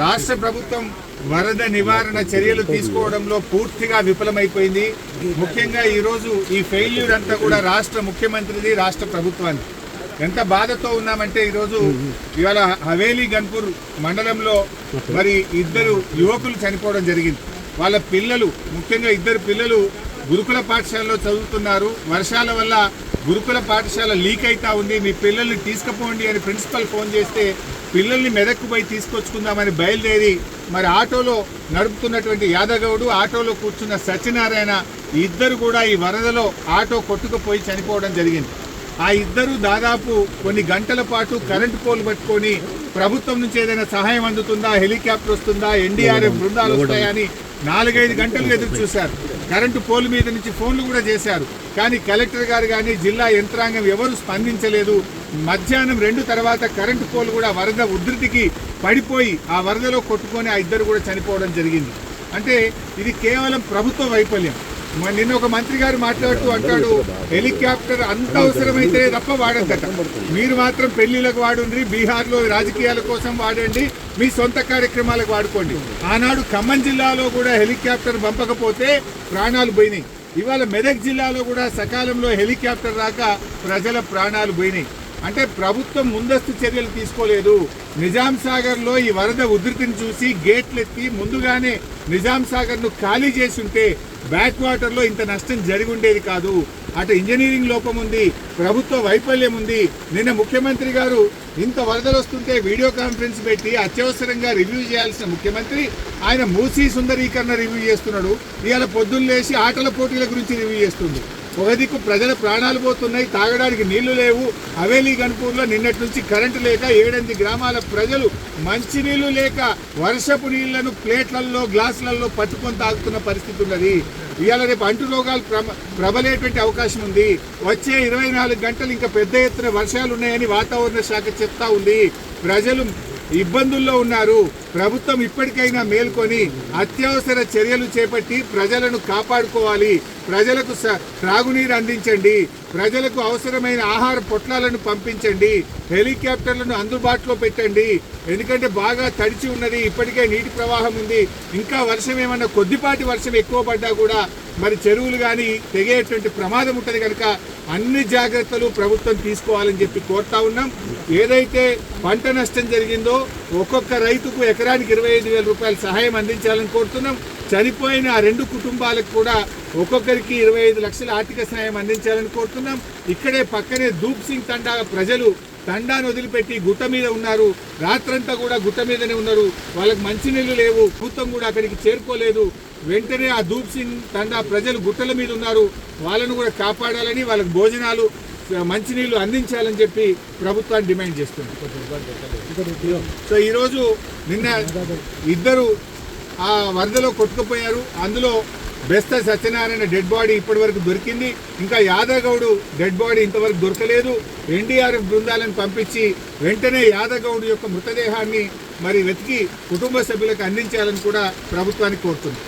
రాష్ట్ర ప్రభుత్వం వరద నివారణ చర్యలు తీసుకోవడంలో పూర్తిగా విఫలమైపోయింది. ముఖ్యంగా ఈరోజు ఈ ఫెయిల్యూర్ అంతా కూడా రాష్ట్ర ముఖ్యమంత్రిది, రాష్ట్ర ప్రభుత్వాన్ని. ఎంత బాధతో ఉన్నామంటే ఈరోజు ఇవాళ హవేలీ గన్పూర్ మండలంలో మరి ఇద్దరు యువకులు చనిపోవడం జరిగింది. వాళ్ళ పిల్లలు, ముఖ్యంగా ఇద్దరు పిల్లలు గురుకుల పాఠశాలలో చదువుతున్నారు. వర్షాల వల్ల గురుకుల పాఠశాల లీక్ అవుతా ఉంది, మీ పిల్లల్ని తీసుకుపోండి అని ప్రిన్సిపల్ ఫోన్ చేస్తే పిల్లల్ని మెదక్కు పోయి తీసుకొచ్చుకుందామని బయలుదేరి మరి ఆటోలో నడుపుతున్నటువంటి యాదగౌడు, ఆటోలో కూర్చున్న సత్యనారాయణ ఇద్దరు కూడా ఈ వరదలో ఆటో కొట్టుకుపోయి చనిపోవడం జరిగింది. ఆ ఇద్దరు దాదాపు కొన్ని గంటల పాటు కరెంటు పోల్ పట్టుకొని ప్రభుత్వం నుంచి ఏదైనా సహాయం అందుతుందా, హెలికాప్టర్ వస్తుందా, ఎన్డీఆర్ఎఫ్ బృందాలు వస్తాయా అని 4-5 గంటలు ఎదురు చూశారు. కరెంటు పోల్ మీద నుంచి ఫోన్లు కూడా చేశారు. కానీ కలెక్టర్ గారు కానీ జిల్లా యంత్రాంగం ఎవరు స్పందించలేదు. మధ్యాహ్నం 2 తర్వాత కరెంటు పోల్ కూడా వరద ఉధృతికి పడిపోయి ఆ వరదలో కొట్టుకొని ఆ ఇద్దరు కూడా చనిపోవడం జరిగింది. అంటే ఇది కేవలం ప్రభుత్వ వైఫల్యం. నిన్న ఒక మంత్రి గారు మాట్లాడుతూ అంటాడు, హెలికాప్టర్ అంత అవసరమైతేనే తప్ప వాడద్దట, మీరు మాత్రం పెళ్లిళ్ళకు వాడుండ్రి, బీహార్లో రాజకీయాల కోసం వాడండి, మీ సొంత కార్యక్రమాలకు వాడుకోండి. ఆనాడు ఖమ్మం జిల్లాలో కూడా హెలికాప్టర్ పంపకపోతే ప్రాణాలు పోయినాయి. ఇవాళ మెదక్ జిల్లాలో కూడా సకాలంలో హెలికాప్టర్ రాక ప్రజల ప్రాణాలు పోయినాయి. అంటే ప్రభుత్వం ముందస్తు చర్యలు తీసుకోలేదు. నిజాం సాగర్లో ఈ వరద ఉధృతిని చూసి గేట్లెత్తి ముందుగానే నిజాం సాగర్ను ఖాళీ చేసి ఉంటే బ్యాక్ వాటర్లో ఇంత నష్టం జరిగి ఉండేది కాదు. అటు ఇంజనీరింగ్ లోపం ఉంది, ప్రభుత్వ వైఫల్యం ఉంది. నిన్న ముఖ్యమంత్రి గారు ఇంత వరదలు వస్తుంటే వీడియో కాన్ఫరెన్స్ పెట్టి అత్యవసరంగా రివ్యూ చేయాల్సిన ముఖ్యమంత్రి ఆయన మూసీ సుందరీకరణ రివ్యూ చేస్తున్నాడు. ఇవాళ పొద్దున్న లేచి ఆటల పోటీల గురించి రివ్యూ చేస్తుంది. ఒక దిక్కు ప్రజల ప్రాణాలు పోతున్నాయి, తాగడానికి నీళ్లు లేవు. హవేలీ గన్పూర్లో నిన్నటి నుంచి కరెంటు లేక 7-8 గ్రామాల ప్రజలు మంచినీళ్లు లేక వర్షపు నీళ్లను ప్లేట్లలో, గ్లాసులలో పట్టుకొని తాగుతున్న పరిస్థితి ఉన్నది. ఇవాళ రేపు అంటు రోగాలు ప్రబలేటువంటి అవకాశం ఉంది. వచ్చే 24 గంటలు ఇంకా పెద్ద ఎత్తున వర్షాలు ఉన్నాయని వాతావరణ శాఖ చెప్తా ఉంది. ప్రజలు ఇబ్బందుల్లో ఉన్నారు. ప్రభుత్వం ఇప్పటికైనా మేల్కొని అత్యవసర చర్యలు చేపట్టి ప్రజలను కాపాడుకోవాలి. ప్రజలకు త్రాగునీరు అందించండి, ప్రజలకు అవసరమైన ఆహార పొట్లాలను పంపించండి, హెలికాప్టర్లను అందుబాటులో పెట్టండి. ఎందుకంటే బాగా తడిచి ఉన్నది, ఇప్పటికే నీటి ప్రవాహం ఉంది. ఇంకా వర్షం ఏమన్నా కొద్దిపాటి వర్షం ఎక్కువ పడ్డా కూడా మరి చెరువులు కానీ తెగేటువంటి ప్రమాదం ఉంటుంది. కనుక అన్ని జాగ్రత్తలు ప్రభుత్వం తీసుకోవాలని చెప్పి కోరుతా ఉన్నాం. ఏదైతే పంట నష్టం జరిగిందో ఒక్కొక్క రైతుకు ఎకరానికి 25,000 రూపాయల సహాయం అందించాలని కోరుతున్నాం. చనిపోయిన ఆ 2 కుటుంబాలకు కూడా ఒక్కొక్కరికి 25 లక్షల ఆర్థిక సహాయం అందించాలని కోరుతున్నాం. ఇక్కడే పక్కనే దూప్ సింగ్ తండా ప్రజలు తండాను వదిలిపెట్టి గుట్ట మీద ఉన్నారు. రాత్రంతా కూడా గుట్ట మీదనే ఉన్నారు. వాళ్ళకి మంచినీళ్ళు లేవు, ప్రభుత్వం కూడా అక్కడికి చేరుకోలేదు. వెంటనే ఆ దూప్ సింగ్ తండా ప్రజలు గుట్టల మీద ఉన్నారు, వాళ్ళను కూడా కాపాడాలని, వాళ్ళకి భోజనాలు, మంచినీళ్ళు అందించాలని చెప్పి ప్రభుత్వాన్ని డిమాండ్ చేస్తుంది. సో ఈరోజు నిన్న ఇద్దరు ఆ వరదలో కొట్టుకుపోయారు. అందులో బెస్త సత్యనారాయణ డెడ్ బాడీ ఇప్పటి వరకు దొరికింది. ఇంకా యాదగౌడు డెడ్ బాడీ ఇంతవరకు దొరకలేదు. ఎన్డీఆర్ఎఫ్ బృందాలను పంపించి వెంటనే యాదగౌడు యొక్క మృతదేహాన్ని మరి వెతికి కుటుంబ సభ్యులకు అందించాలని కూడా ప్రభుత్వానికి కోరుతుంది.